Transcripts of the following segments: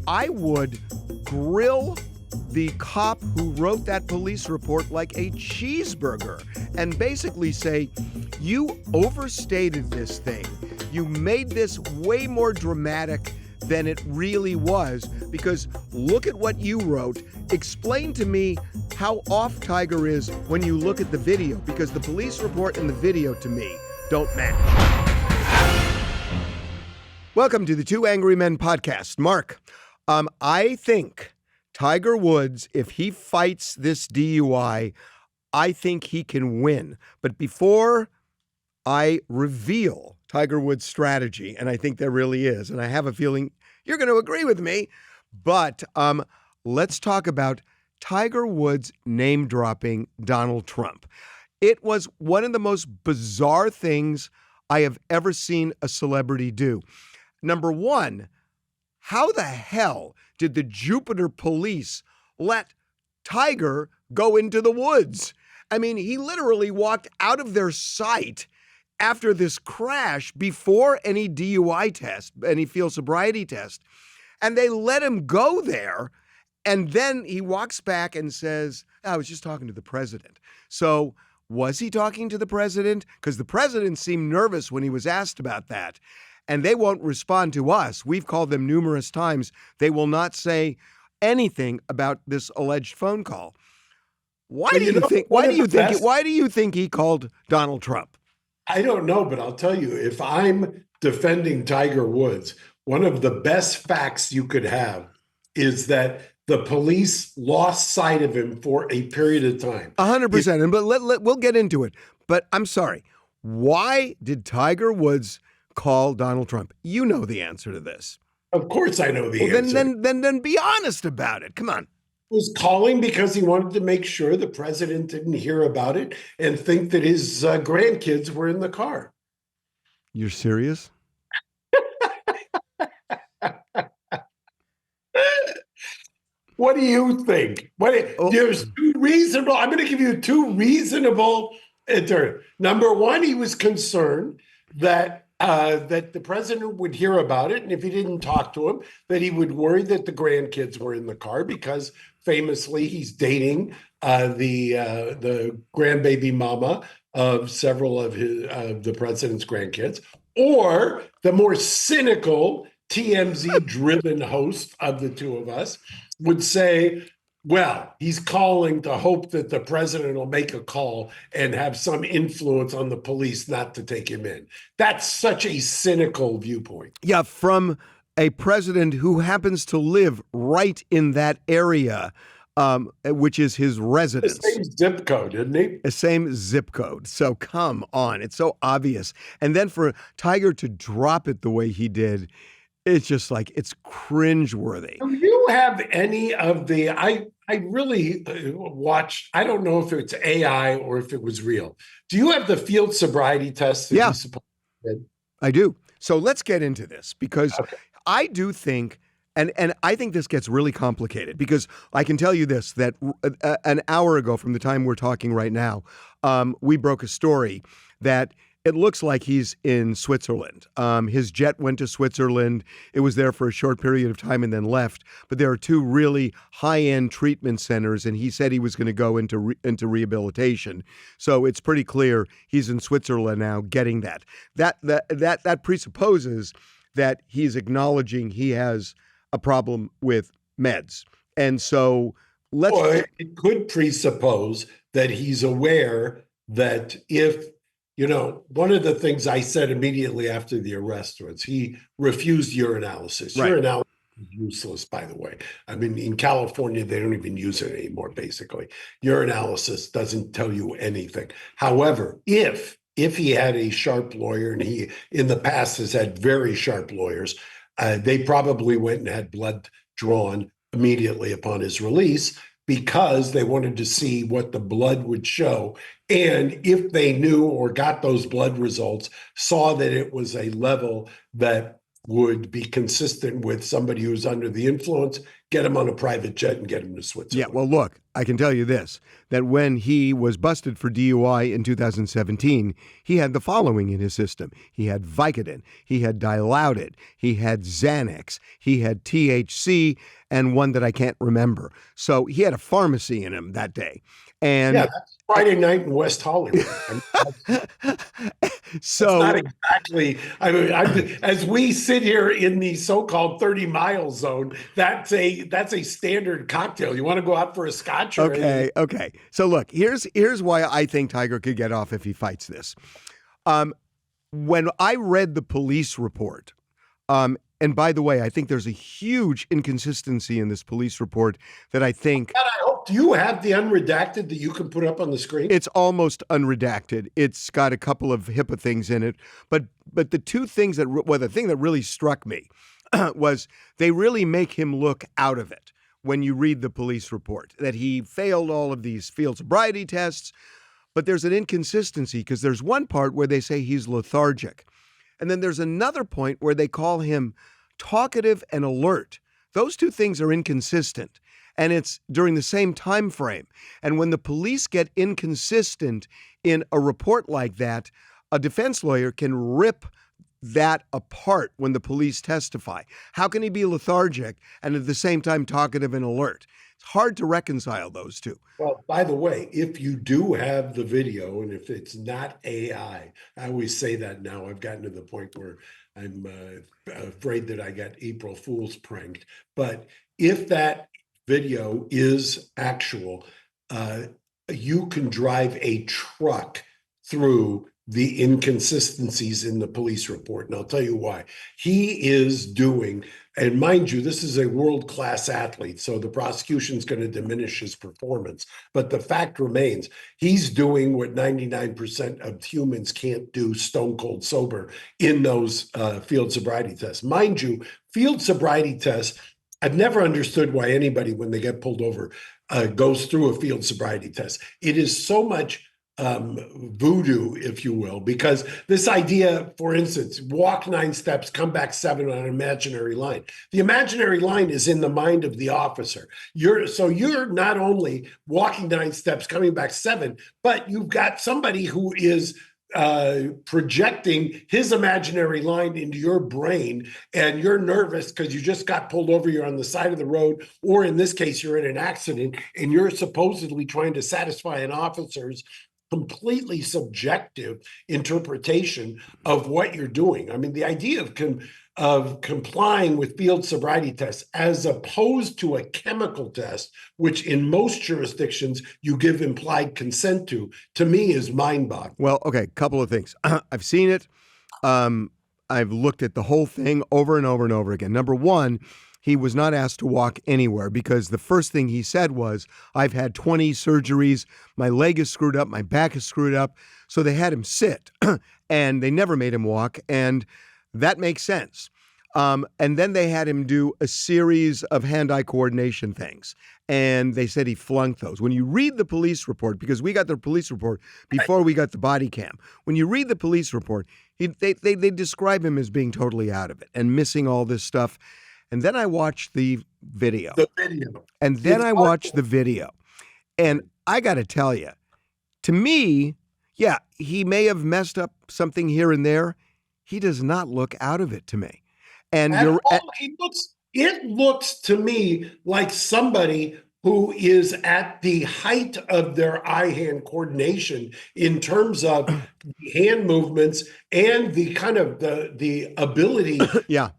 I would grill the cop who wrote that police report like a cheeseburger and basically say, you overstated this thing. You made this way more dramatic than it really was, because look at what you wrote. Explain to me how off Tiger is when you look at the video, because the police report and the video to me don't match. Welcome to the Two Angry Men podcast. Mark, I think Tiger Woods, if he fights this DUI, I think he can win. But before I reveal Tiger Woods' strategy, and I think there really is, and I have a feeling you're going to agree with me, but let's talk about Tiger Woods name-dropping Donald Trump. It was one of the most bizarre things I have ever seen a celebrity do. Number one, how the hell did the Jupiter police let Tiger go into the woods? I mean, he literally walked out of their sight after this crash before any DUI test, any field sobriety test, and they let him go there. And then he walks back and says, I was just talking to the president. So was he talking to the president? Because the president seemed nervous when he was asked about that. And they won't respond to us. We've called them numerous times. They will not say anything about this alleged phone call. Why do you think he called Donald Trump? I don't know, but I'll tell you, if I'm defending Tiger Woods, one of the best facts you could have is that the police lost sight of him for a period of time. 100%. But we'll get into it. But I'm sorry. Why did Tiger Woods call Donald Trump? You know the answer to this. Of course I know the answer. Then be honest about it. Come on. Was calling because he wanted to make sure the president didn't hear about it and think that his grandkids were in the car. You're serious? What do you think? There's two reasonable. I'm going to give you two reasonable. Number one, he was concerned that the president would hear about it, and if he didn't talk to him, that he would worry that the grandkids were in the car, because famously he's dating the grandbaby mama of several of the president's grandkids. Or the more cynical TMZ-driven host of the two of us would say, well, he's calling to hope that the president will make a call and have some influence on the police not to take him in. That's such a cynical viewpoint. Yeah, from a president who happens to live right in that area, which is his residence. The same zip code, isn't he? The same zip code. So come on. It's so obvious. And then for Tiger to drop it the way he did, it's just like, it's cringeworthy. Do you have any of the, I really watched, I don't know if it's AI or if it was real. Do you have the field sobriety test? Yeah, I do. So let's get into this, because I do think, and I think this gets really complicated, because I can tell you this, that an hour ago from the time we're talking right now, we broke a story that it looks like he's in Switzerland. His jet went to Switzerland. It was there for a short period of time and then left. But there are two really high-end treatment centers, and he said he was going to go into rehabilitation. So it's pretty clear he's in Switzerland now getting that. That presupposes that he's acknowledging he has a problem with meds. And so Or it could presuppose that he's aware that if, one of the things I said immediately after the arrest was he refused urinalysis. Right. Urinalysis is useless, by the way. I mean, in California, they don't even use it anymore, basically. Urinalysis doesn't tell you anything. However, if he had a sharp lawyer, and he in the past has had very sharp lawyers, they probably went and had blood drawn immediately upon his release, because they wanted to see what the blood would show. And if they knew or got those blood results, saw that it was a level that would be consistent with somebody who's under the influence, get him on a private jet and get him to Switzerland. Yeah, well, look, I can tell you this, that when he was busted for DUI in 2017, he had the following in his system. He had Vicodin, he had Dilaudid, he had Xanax, he had THC, and one that I can't remember. So he had a pharmacy in him that day. And yeah, that's Friday night in West Hollywood. so not exactly. I mean, as we sit here in the so-called 30-mile zone, that's a standard cocktail. You want to go out for a scotch? Or okay. So look, here's why I think Tiger could get off if he fights this. When I read the police report, and by the way, I think there's a huge inconsistency in this police report that I think. And I hope, do you have the unredacted that you can put up on the screen? It's almost unredacted. It's got a couple of HIPAA things in it, but the two things the thing that really struck me was they really make him look out of it when you read the police report, that he failed all of these field sobriety tests, but there's an inconsistency because there's one part where they say he's lethargic. And then there's another point where they call him talkative and alert. Those two things are inconsistent, and it's during the same time frame. And when the police get inconsistent in a report like that, a defense lawyer can rip that apart when the police testify. How can he be lethargic and at the same time talkative and alert? It's hard to reconcile those two. Well, by the way, if you do have the video, and if it's not AI, I always say that now. I've gotten to the point where I'm afraid that I got April Fool's pranked. But if that video is actual, you can drive a truck through the inconsistencies in the police report. And I'll tell you why. He is doing, and mind you, this is a world-class athlete, so the prosecution's going to diminish his performance. But the fact remains, he's doing what 99% of humans can't do stone cold sober in those field sobriety tests. Mind you, field sobriety tests, I've never understood why anybody, when they get pulled over, goes through a field sobriety test. It is so much voodoo, if you will, because this idea, for instance, walk 9 steps, come back 7 on an imaginary line. The imaginary line is in the mind of the officer. You're not only walking 9 steps, coming back 7, but you've got somebody who is projecting his imaginary line into your brain, and you're nervous because you just got pulled over, you're on the side of the road, or in this case, you're in an accident, and you're supposedly trying to satisfy an officer's completely subjective interpretation of what you're doing. I mean, the idea of complying with field sobriety tests as opposed to a chemical test, which in most jurisdictions you give implied consent to me is mind-boggling. Well, okay, couple of things. I've seen it. I've looked at the whole thing over and over and over again. Number one, he was not asked to walk anywhere because the first thing he said was, I've had 20 surgeries, my leg is screwed up, my back is screwed up. So they had him sit and they never made him walk. And that makes sense. And then they had him do a series of hand-eye coordination things. And they said he flunked those. When you read the police report, because we got the police report before we got the body cam, when you read the police report, they describe him as being totally out of it and missing all this stuff. And then I watched the video. And then I watched the video. And I got to tell you, to me, yeah, he may have messed up something here and there. He does not look out of it to me. And it looks to me like somebody who is at the height of their eye-hand coordination in terms of hand movements and the kind of the ability yeah.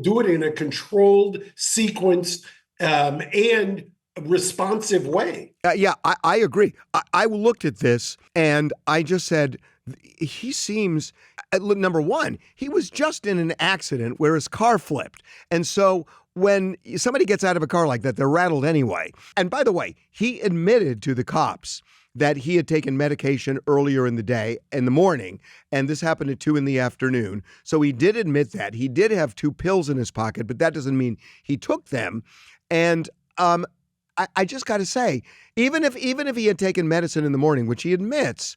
do it in a controlled, sequenced, and responsive way. Yeah, I agree. I looked at this and I just said, he seems, number one, he was just in an accident where his car flipped. And so when somebody gets out of a car like that, they're rattled anyway. And by the way, he admitted to the cops that he had taken medication earlier in the day, in the morning, and this happened at 2 p.m. So he did admit that. He did have 2 pills in his pocket, but that doesn't mean he took them. And I just got to say, even if he had taken medicine in the morning, which he admits,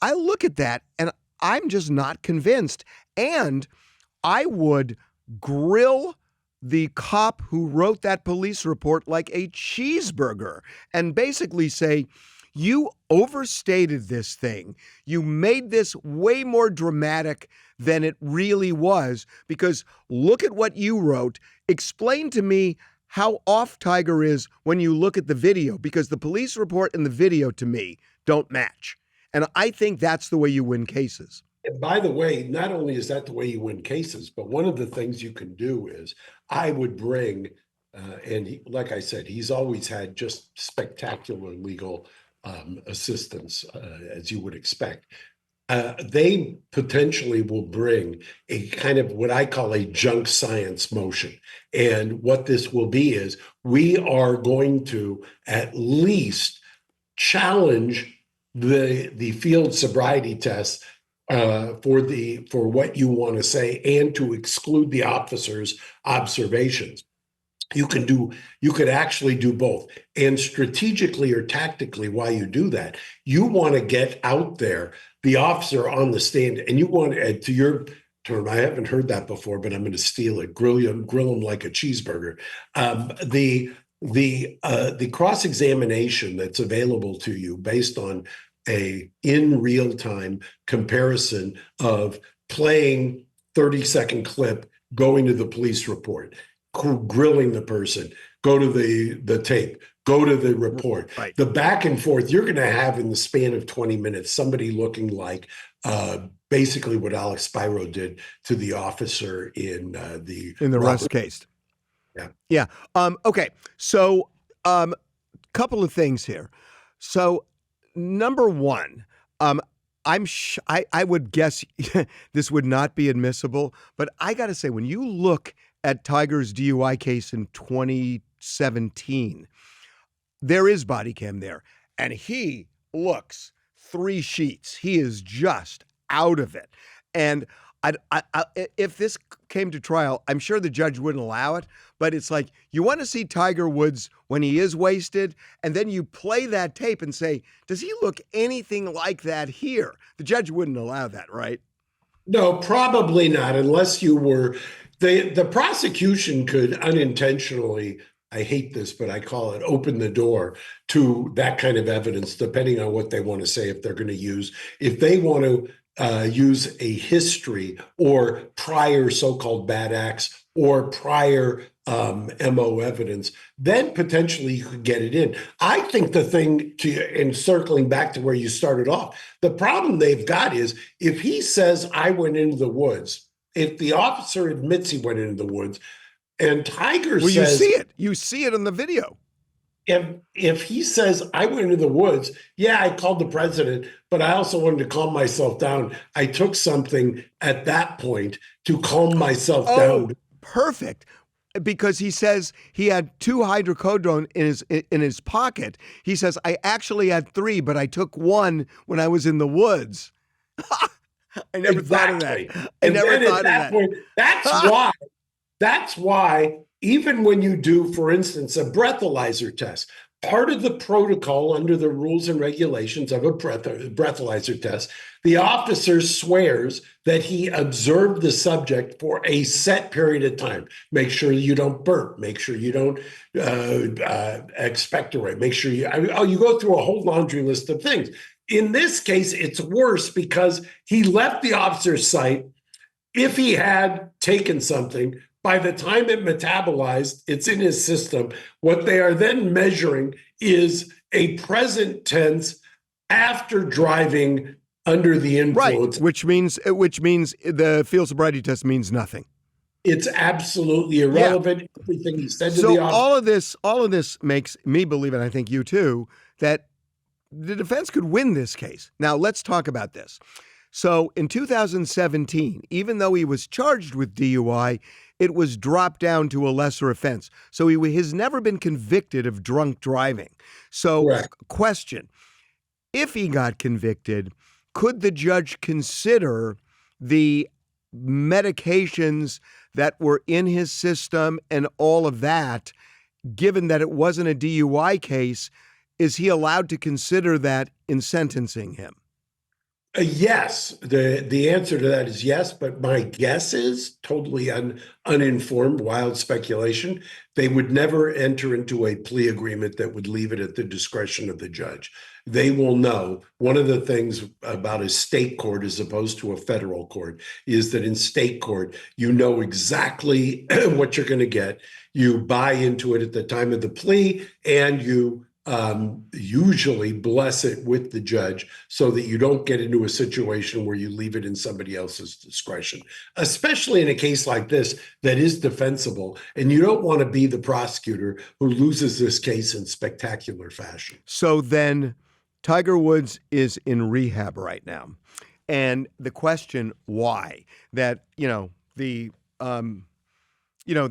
I look at that and I'm just not convinced. And I would grill the cop who wrote that police report like a cheeseburger and basically say, you overstated this thing. You made this way more dramatic than it really was, because look at what you wrote. Explain to me how off Tiger is when you look at the video, because the police report and the video to me don't match. And I think that's the way you win cases. And by the way, not only is that the way you win cases, but one of the things you can do is I would bring, like I said, he's always had just spectacular legal assistance, as you would expect. They potentially will bring a kind of what I call a junk science motion. And what this will be is we are going to at least challenge the field sobriety test for what you want to say, and to exclude the officer's observations. You could actually do both. And strategically or tactically, while you do that, you want to get out there the officer on the stand, and you want to your term, I haven't heard that before, but I'm going to steal it. Grill him like a cheeseburger. The cross-examination that's available to you based on a in real time comparison of playing 30-second clip, going to the police report, grilling the person, go to the tape, go to the report. Right. The back and forth you're going to have in the span of 20 minutes, somebody looking like basically what Alex Spiro did to the officer in the Russ case. Yeah. Yeah. Okay. So, couple of things here. So, number one, I would guess this would not be admissible, but I got to say, when you look at Tiger's DUI case in 2017, there is body cam there, and he looks 3 sheets. He is just out of it. And if this came to trial, I'm sure the judge wouldn't allow it, but it's like, you want to see Tiger Woods when he is wasted, and then you play that tape and say, does he look anything like that here? The judge wouldn't allow that, right? No, probably not, unless you were, the prosecution could unintentionally, I hate this, but I call it open the door to that kind of evidence, depending on what they want to say, if they're going to use, if they want to use a history or prior so-called bad acts or prior MO evidence, then potentially you could get it in. I think the thing and circling back to where you started off, the problem they've got is if he says, I went into the woods, if the officer admits he went into the woods and Tiger says— you see it in the video. If he says, I went into the woods, yeah, I called the president, but I also wanted to calm myself down. I took something at that point to calm myself down. Perfect. Because he says he had 2 hydrocodone in his pocket. He says, I actually had 3, but I took 1 when I was in the woods. I never thought of that. I never thought of that. Point, that's why even when you do, for instance, a breathalyzer test, part of the protocol under the rules and regulations of a breathalyzer test, the officer swears that he observed the subject for a set period of time. Make sure you don't burp. Make sure you don't expectorate. Make sure you go through a whole laundry list of things. In this case, it's worse because he left the officer's sight. If he had taken something, by the time it metabolized, it's in his system. What they are then measuring is a present tense after driving under the influence. Right, which means the field sobriety test means nothing. It's absolutely irrelevant. Yeah. Everything he said to the officer. All of this makes me believe, and I think you too, that the defense could win this case. Now, let's talk about this. So in 2017, even though he was charged with DUI, it was dropped down to a lesser offense. So he has never been convicted of drunk driving. So, correct. Question, if he got convicted, could the judge consider the medications that were in his system and all of that, given that it wasn't a DUI case? Is he allowed to consider that in sentencing him? Yes, the answer to that is yes, but my guess is totally uninformed, wild speculation. They would never enter into a plea agreement that would leave it at the discretion of the judge. They will know. One of the things about a state court as opposed to a federal court is that in state court, you know exactly what you're going to get. You buy into it at the time of the plea, and you usually bless it with the judge so that you don't get into a situation where you leave it in somebody else's discretion, especially in a case like this that is defensible. And you don't want to be the prosecutor who loses this case in spectacular fashion. So then Tiger Woods is in rehab right now. And the question why? That, the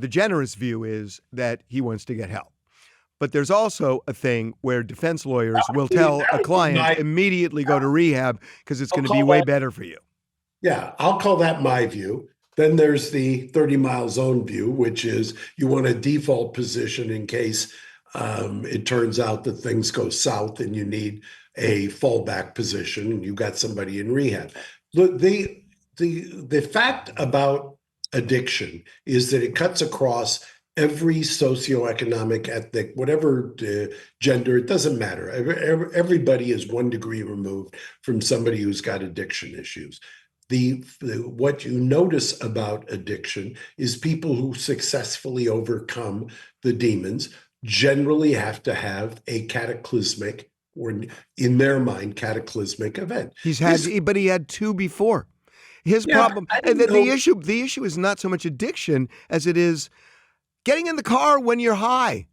generous view is that he wants to get help. But there's also a thing where defense lawyers will tell a client immediately go to rehab because it's going to be way better for you. Yeah, I'll call that my view. Then there's the 30-mile zone view, which is you want a default position in case it turns out that things go south and you need a fallback position and you've got somebody in rehab. Look, the fact about addiction is that it cuts across every socioeconomic, ethnic, whatever gender, it doesn't matter. Everybody is 1 degree removed from somebody who's got addiction issues. What you notice about addiction is people who successfully overcome the demons generally have to have a cataclysmic, or in their mind, cataclysmic event. But he had 2 before. His problem, and the issue is not so much addiction as it is getting in the car when you're high.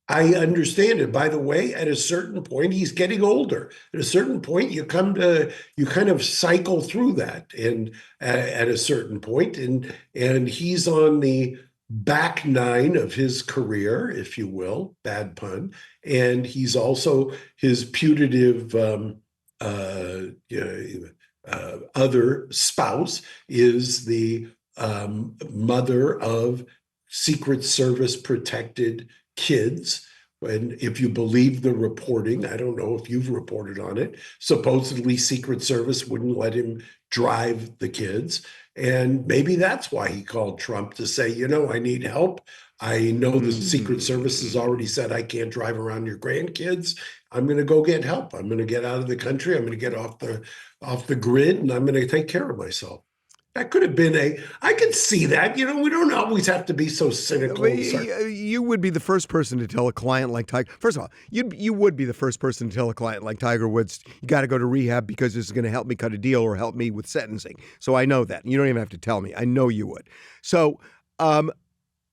I understand it. By the way, at a certain point, he's getting older. At a certain point, you kind of cycle through that, and at a certain point, and he's on the back nine of his career, if you will, bad pun, and he's also his putative other spouse is the mother of Secret Service protected kids. And if you believe the reporting, I don't know if you've reported on it, supposedly Secret Service wouldn't let him drive the kids. And maybe that's why he called Trump to say, I need help. I know the Secret Service has already said I can't drive around your grandkids. I'm going to go get help. I'm going to get out of the country. I'm going to get off the grid, and I'm going to take care of myself. That could have been I could see that. We don't always have to be so cynical. You would be the first person to tell a client like Tiger. First of all, you would be the first person to tell a client like Tiger Woods, you got to go to rehab because this is going to help me cut a deal or help me with sentencing. So I know that. You don't even have to tell me. I know you would. So,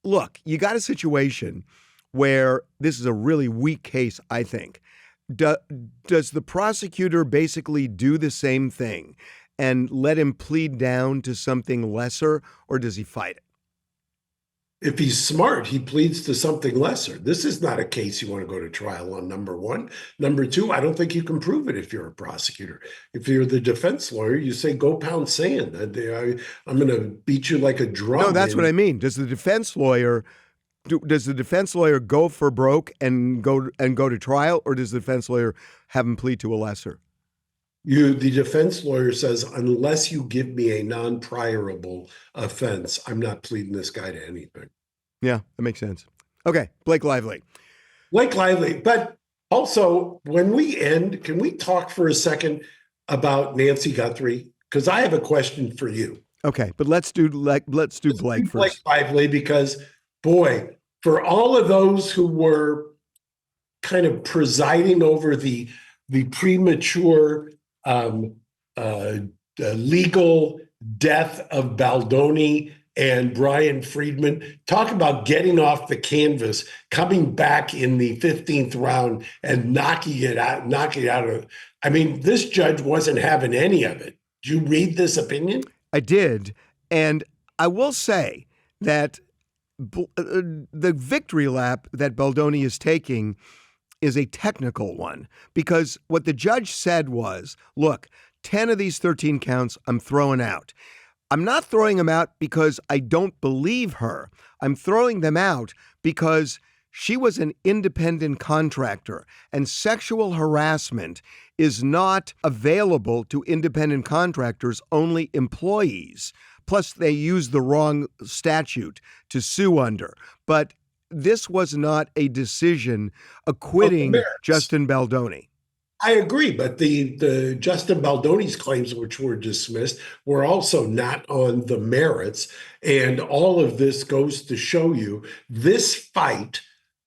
look, you got a situation where this is a really weak case, I think. Does the prosecutor basically do the same thing and let him plead down to something lesser, or does he fight it? If he's smart, he pleads to something lesser. This is not a case you want to go to trial on, number one. Number two, I don't think you can prove it if you're a prosecutor. If you're the defense lawyer, you say, go pound sand. I'm going to beat you like a drum. No, that's what I mean. Does the defense lawyer go for broke and go to trial, or does the defense lawyer have him plead to a lesser? The defense lawyer says, unless you give me a non-priorable offense, I'm not pleading this guy to anything. Yeah, that makes sense. Okay, Blake Lively. But also, when we end, can we talk for a second about Nancy Guthrie? Because I have a question for you. Okay, but let's do Blake first. Blake Lively, because boy, for all of those who were kind of presiding over the premature legal death of Baldoni and Brian Friedman, talk about getting off the canvas, coming back in the 15th round and knocking it out of. I mean, this judge wasn't having any of it. Did you read this opinion? I did, and I will say that the victory lap that Baldoni is taking is a technical one, because what the judge said was, look, 10 of these 13 counts I'm throwing out. I'm not throwing them out because I don't believe her. I'm throwing them out because She was an independent contractor, and sexual harassment is not available to independent contractors, only employees. Plus, they used the wrong statute to sue under. But this was not a decision acquitting Justin Baldoni. I agree, but the Justin Baldoni's claims, which were dismissed, were also not on the merits. And all of this goes to show you this fight.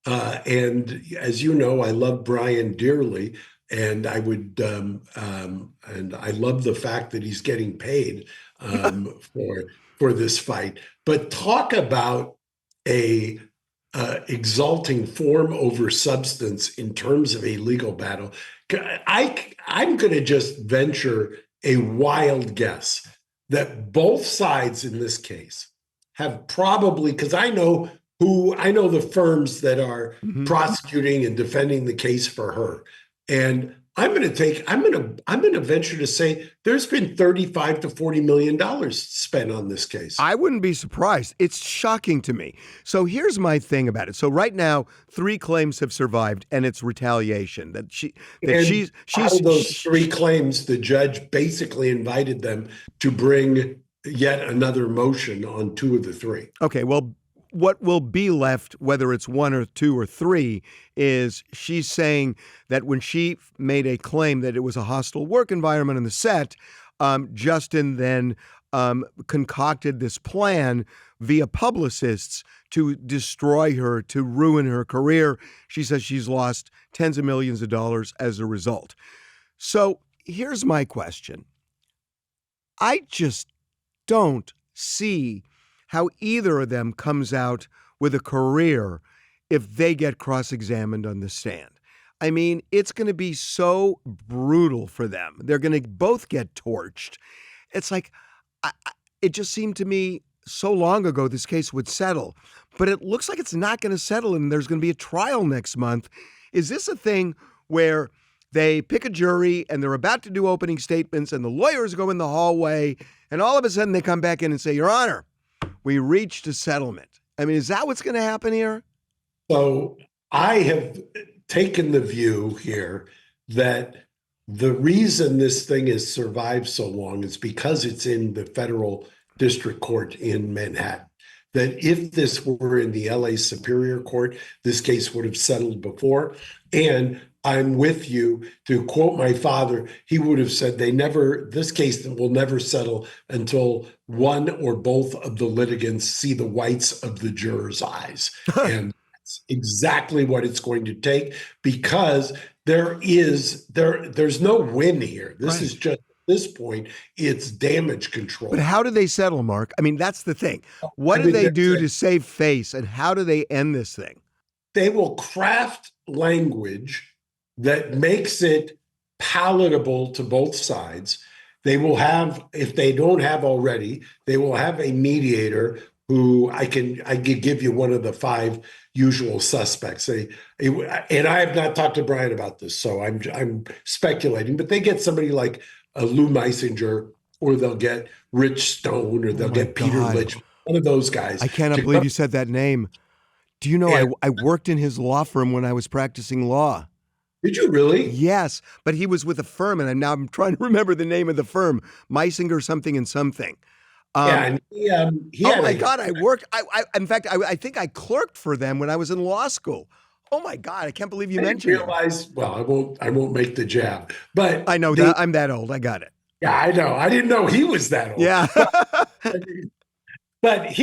And as you know, I love Brian dearly, and I would, and I love the fact that he's getting paid for this fight. But talk about a exalting form over substance in terms of a legal battle. I'm going to just venture a wild guess that both sides in this case have probably, because I know the firms that are prosecuting and defending the case for her. And I'm going to venture to say there's been $35 to $40 million spent on this case. I wouldn't be surprised. It's shocking to me. So here's my thing about it. So right now, 3 claims have survived, and it's retaliation. Out of those 3 claims, the judge basically invited them to bring yet another motion on 2 of the 3. Okay, well, what will be left, whether it's 1 or 2 or 3, is she's saying that when she made a claim that it was a hostile work environment on the set, Justin then concocted this plan via publicists to destroy her, to ruin her career. She says she's lost tens of millions of dollars as a result. So here's my question. I just don't see how either of them comes out with a career if they get cross-examined on the stand. I mean, it's going to be so brutal for them. They're going to both get torched. It's like, it just seemed to me so long ago this case would settle, but it looks like it's not going to settle, and there's going to be a trial next month. Is this a thing where they pick a jury and they're about to do opening statements and the lawyers go in the hallway and all of a sudden they come back in and say, Your Honor, we reached a settlement? I mean, is that what's going to happen here? So I have taken the view here that the reason this thing has survived so long is because it's in the federal district court in Manhattan. That if this were in the LA Superior Court, this case would have settled before. And I'm with you. To quote my father, he would have said this case will never settle until one or both of the litigants see the whites of the jurors' eyes. And that's exactly what it's going to take, because there's no win here. This is just, at this point, it's damage control. But how do they settle, Mark? I mean, that's the thing. What do they do to save face, and how do they end this thing? They will craft language that makes it palatable to both sides. They will have, if they don't have already, they will have a mediator who I could give you one of the 5 usual suspects. And I have not talked to Brian about this, so I'm speculating, but they get somebody like Lou Meisinger, or they'll get Rich Stone, or they'll get Peter Litch, one of those guys. I cannot believe you said that name. Do you know, I worked in his law firm when I was practicing law. Did you really? Yes, but he was with a firm, and now I'm trying to remember the name of the firm, Meisinger something and something. And oh my God, I worked. In fact, I think I clerked for them when I was in law school. Oh my God, I can't believe you mentioned it. Well, I won't make the jab, but I know that I'm that old. I got it. Yeah, I know. I didn't know he was that old. Yeah. But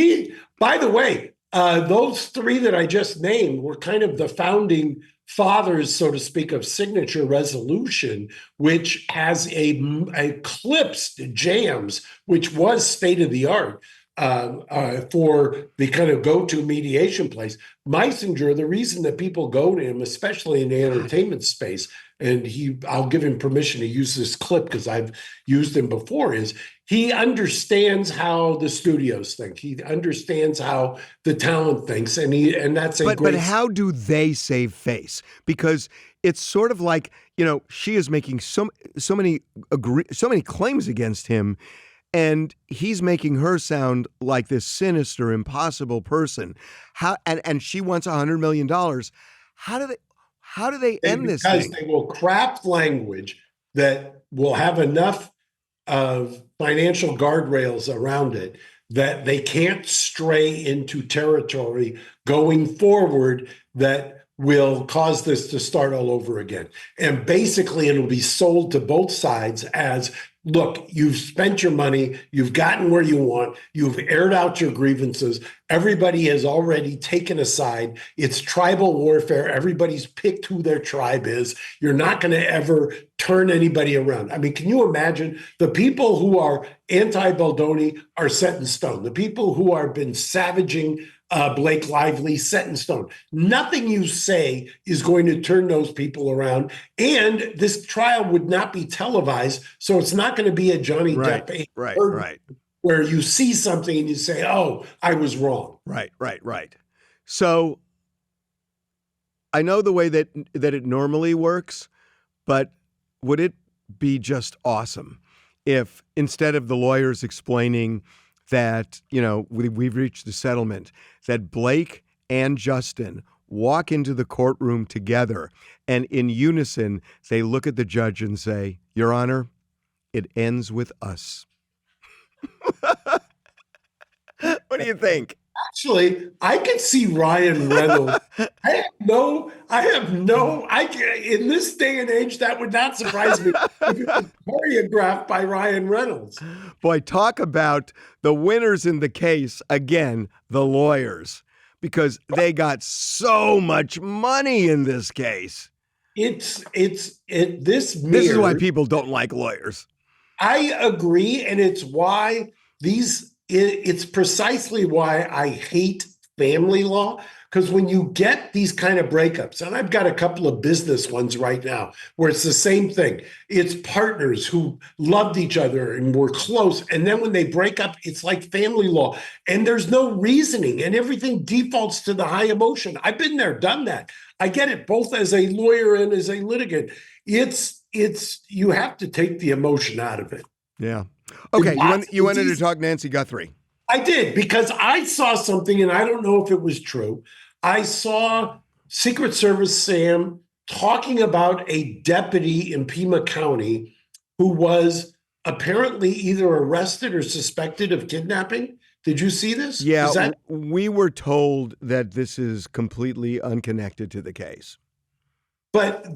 by the way, those 3 that I just named were kind of the founding fathers, so to speak, of Signature Resolution, which has eclipsed JAMS, which was state of the art for the kind of go-to mediation place. Meisinger, the reason that people go to him, especially in the entertainment space, and I'll give him permission to use this clip because I've used him before, is he understands how the studios think. He understands how the talent thinks, and that's a great. But how do they save face? Because it's sort of like, she is making so many claims against him, And he's making her sound like this sinister, impossible person. And she wants $100 million. How do they end this thing? Because they will craft language that will have enough of financial guardrails around it that they can't stray into territory going forward that will cause this to start all over again. And basically, it'll be sold to both sides as, look, you've spent your money, you've gotten where you want, you've aired out your grievances, everybody has already taken a side. It's tribal warfare. Everybody's picked who their tribe is. You're not going to ever turn anybody around. I mean, can you imagine the people who are anti-Baldoni are set in stone? The people who have been savaging Blake Lively, set in stone. Nothing you say is going to turn those people around. And this trial would not be televised. So it's not going to be a Johnny Depp right. where you see something and you say, oh, I was wrong. Right. So I know the way that it normally works, but would it be just awesome if instead of the lawyers explaining that, we've reached a settlement, that Blake and Justin walk into the courtroom together and in unison, they look at the judge and say, Your Honor, it ends with us. What do you think? Actually, I can see Ryan Reynolds. In this day and age, that would not surprise me if it was choreographed by Ryan Reynolds. Boy, talk about the winners in the case. Again, the lawyers, because they got so much money in this case. This is why people don't like lawyers. I agree. And it's precisely why I hate family law, because when you get these kind of breakups, and I've got a couple of business ones right now where it's the same thing. It's partners who loved each other and were close. And then when they break up, it's like family law and there's no reasoning and everything defaults to the high emotion. I've been there, done that. I get it both as a lawyer and as a litigant. You have to take the emotion out of it. Yeah. Okay, you wanted to talk Nancy Guthrie. I did, because I saw something, and I don't know if it was true. I saw Secret Service Sam talking about a deputy in Pima County who was apparently either arrested or suspected of kidnapping. Did you see this? Yeah, we were told that this is completely unconnected to the case. But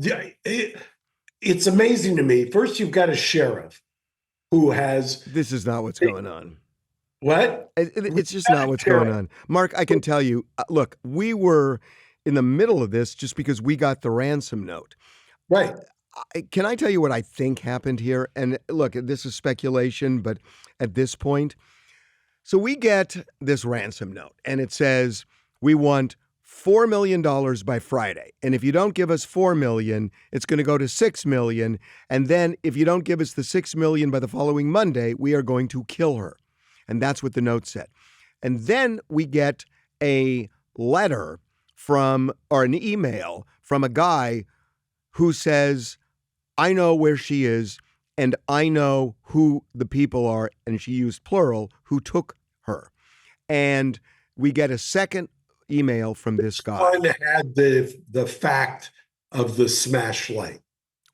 it's amazing to me. First, you've got a sheriff who has... This is not what's going on. What? It's just not what's going on. Mark, I can tell you, look, we were in the middle of this just because we got the ransom note. Right. Can I tell you what I think happened here? And look, this is speculation, but at this point, so we get this ransom note and it says, we want $4 million by Friday. And if you don't give us $4 million, it's going to go to $6 million. And then if you don't give us the $6 million by the following Monday, we are going to kill her. And that's what the note said. And then we get a letter or an email from a guy who says, I know where she is and I know who the people are, and she used plural, who took her. And we get a second email from this guy. One had the fact of the smash light.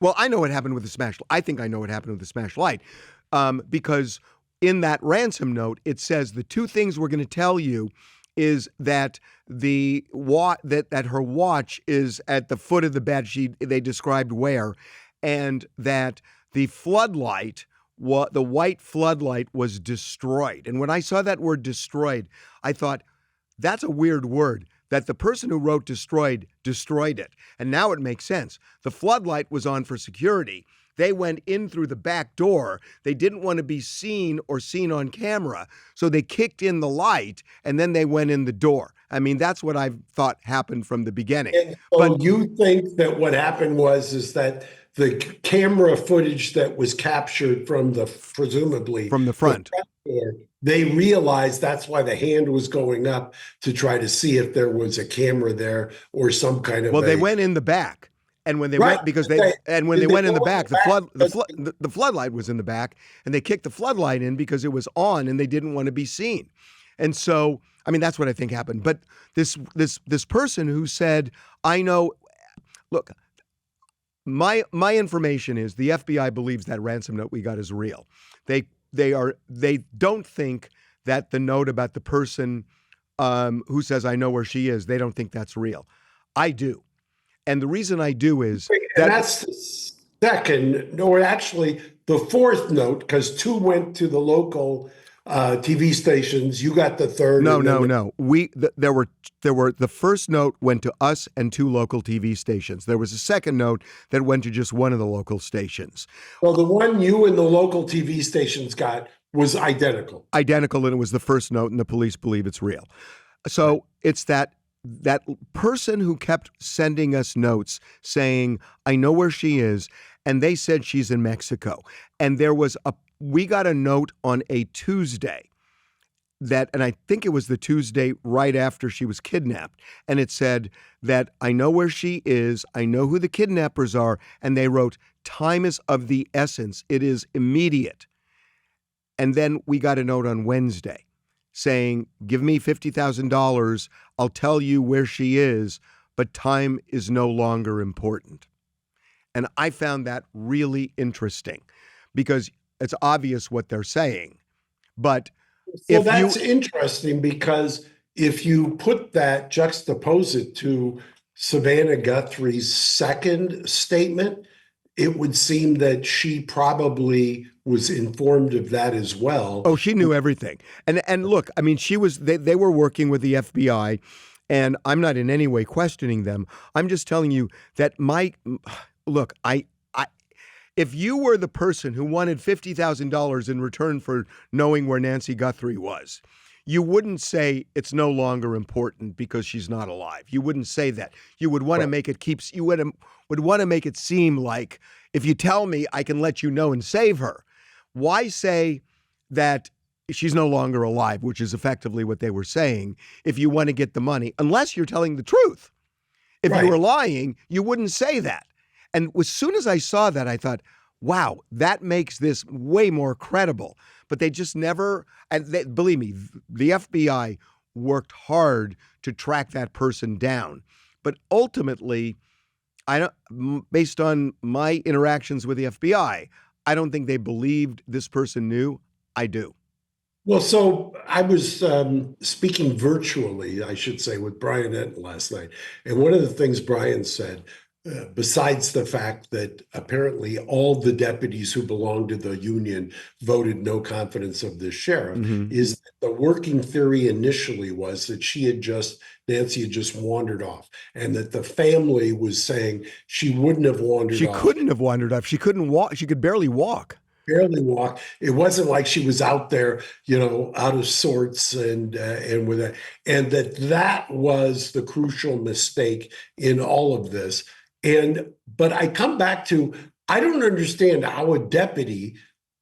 Well, I know what happened with the smash light. I think I know what happened with the smash light because in that ransom note, it says the two things we're going to tell you is that that her watch is at the foot of the bed. They described where, and that the floodlight, the white floodlight, was destroyed. And when I saw that word destroyed, I thought that's a weird word. That the person who wrote destroyed it, and now it makes sense. The floodlight was on for security. They went in through the back door. They didn't want to be seen on camera. So they kicked in the light and then they went in the door. I mean, that's what I thought happened from the beginning. And so but you think that what happened is that the camera footage that was captured from presumably from the front door, they realized that's why the hand was going up to try to see if there was a camera there or some kind of... Well, they went in the back. And when they Right. went, because They- when they went in the go back, back the floodlight was in the back, and they kicked the floodlight in because it was on, and they didn't want to be seen. And so, I mean, that's what I think happened. But this person who said, "I know," look, my information is the FBI believes that ransom note we got is real. They don't think that the note about the person who says, "I know where she is," they don't think that's real. I do. And the reason I do is that's the second, or actually the fourth note, because two went to the local TV stations. You got the third. No. There were the first note went to us and two local TV stations. There was a second note that went to just one of the local stations. Well, the one you and the local TV stations got was identical. Identical, and it was the first note, and the police believe it's real. So it's that person who kept sending us notes saying, "I know where she is," and they said she's in Mexico. And we got a note on a Tuesday and I think it was the Tuesday right after she was kidnapped. And it said that, "I know where she is. I know who the kidnappers are." And they wrote, "Time is of the essence. It is immediate." And then we got a note on Wednesday saying, "Give me $50,000. I'll tell you where she is, but time is no longer important." And I found that really interesting because it's obvious what they're saying. But So that's interesting, because if you juxtapose it to Savannah Guthrie's second statement, it would seem that she probably was informed of that as well. Oh, she knew everything. And look, I mean, they were working with the FBI, and I'm not in any way questioning them. I'm just telling you that look, if you were the person who wanted $50,000 in return for knowing where Nancy Guthrie was, you wouldn't say it's no longer important because she's not alive. You wouldn't say that. You would want to make it would want to make it seem like, if you tell me, I can let you know and save her. Why say that she's no longer alive, which is effectively what they were saying, if you want to get the money, unless you're telling the truth. If you were lying, you wouldn't say that. And as soon as I saw that, I thought, wow, that makes this way more credible. But they just never, believe me, the FBI worked hard to track that person down. But ultimately, based on my interactions with the FBI, I don't think they believed this person knew. I do. Well, so I was speaking virtually, I should say, with Brian Enton last night. And one of the things Brian said, besides the fact that apparently all the deputies who belonged to the union voted no confidence of the sheriff, is that the working theory initially was that Nancy had just wandered off, and that the family was saying she wouldn't have wandered off. She couldn't have wandered off. She couldn't walk. She could barely walk. Barely walk. It wasn't like she was out there, out of sorts and with that, and that was the crucial mistake in all of this. But I come back to, I don't understand how a deputy,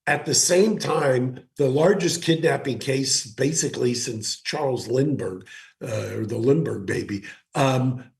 at the same time, the largest kidnapping case basically since Charles Lindbergh, or the Lindbergh baby,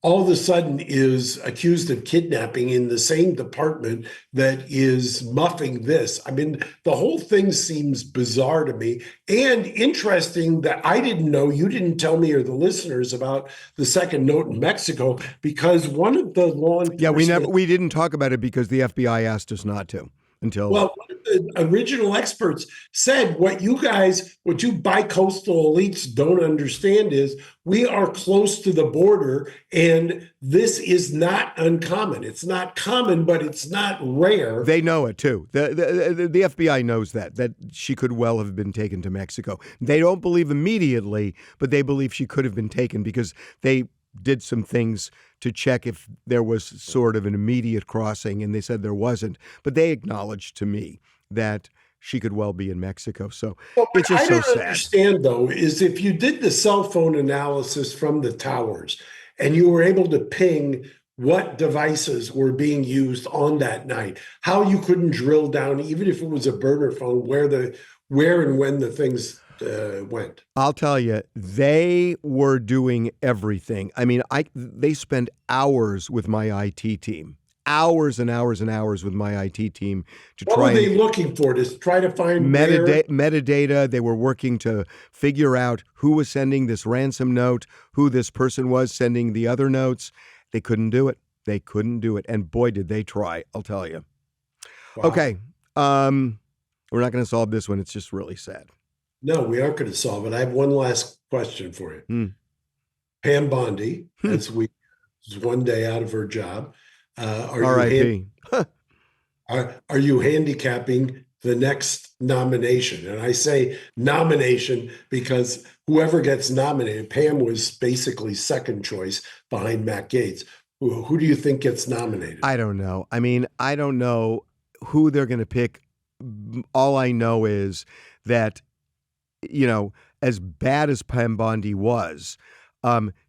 all of a sudden is accused of kidnapping in the same department that is muffing this. I mean, the whole thing seems bizarre to me, and interesting that I didn't know, you didn't tell me or the listeners about the second note in Mexico, because one of the law enforcement... we didn't talk about it because the FBI asked us not to. Well, one of the original experts said what you bi-coastal elites don't understand is we are close to the border, and this is not uncommon. It's not common, but it's not rare. They know it too. The FBI knows that she could well have been taken to Mexico. They don't believe immediately, but they believe she could have been taken because they did some things to check if there was sort of an immediate crossing, and they said there wasn't. But they acknowledged to me that she could well be in Mexico. So it's just so sad. I don't understand, though, is if you did the cell phone analysis from the towers and you were able to ping what devices were being used on that night, how you couldn't drill down, even if it was a burner phone, where and when the things went. I'll tell you, they were doing everything. I mean, they spent hours with my IT team, hours and hours and hours with my IT team to What try were they looking for? To try to find metadata. They were working to figure out who was sending this ransom note, who this person was sending the other notes. They couldn't do it. They couldn't do it. And boy, did they try, I'll tell you. Wow. Okay. We're not going to solve this one. It's just really sad. No, we aren't going to solve it. I have one last question for you. Pam Bondi, as we is one day out of her job. R.I.P. Are you handicapping the next nomination? And I say nomination because whoever gets nominated, Pam was basically second choice behind Matt Gaetz. Who do you think gets nominated? I don't know. I mean, I don't know who they're going to pick. All I know is that, as bad as Pam Bondi was,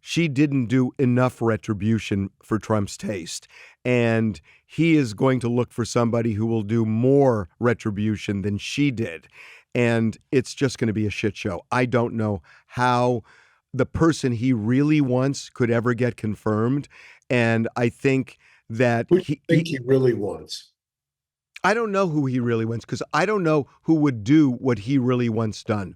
she didn't do enough retribution for Trump's taste. And he is going to look for somebody who will do more retribution than she did. And it's just going to be a shit show. I don't know how the person he really wants could ever get confirmed. And I think that Who do you think he really wants? I don't know who he really wants, because I don't know who would do what he really wants done.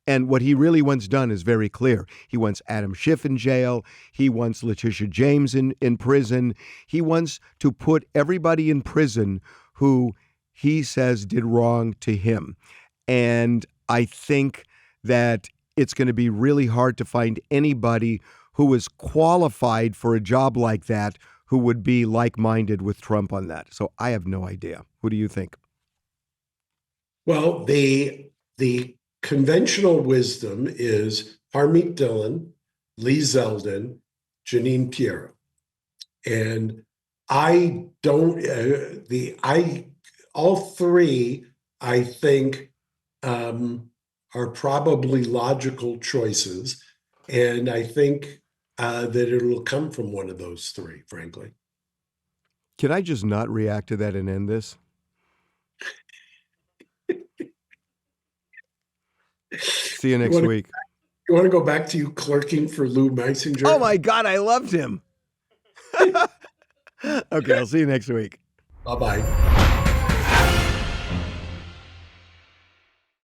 And what he really wants done is very clear. He wants Adam Schiff in jail. He wants Letitia James in prison. He wants to put everybody in prison who he says did wrong to him. And I think that it's going to be really hard to find anybody who is qualified for a job like that who would be like-minded with Trump on that. So I have no idea. Who do you think? Well, the conventional wisdom is Harmeet Dillon, Lee Zeldin, Jeanine Pirro. And all three, I think, are probably logical choices. And I think that it'll come from one of those three, frankly. Can I just not react to that and end this? See you next week. You want to go back to you clerking for Lou Meisinger? Oh my God, I loved him. Okay, I'll see you next week. Bye-bye.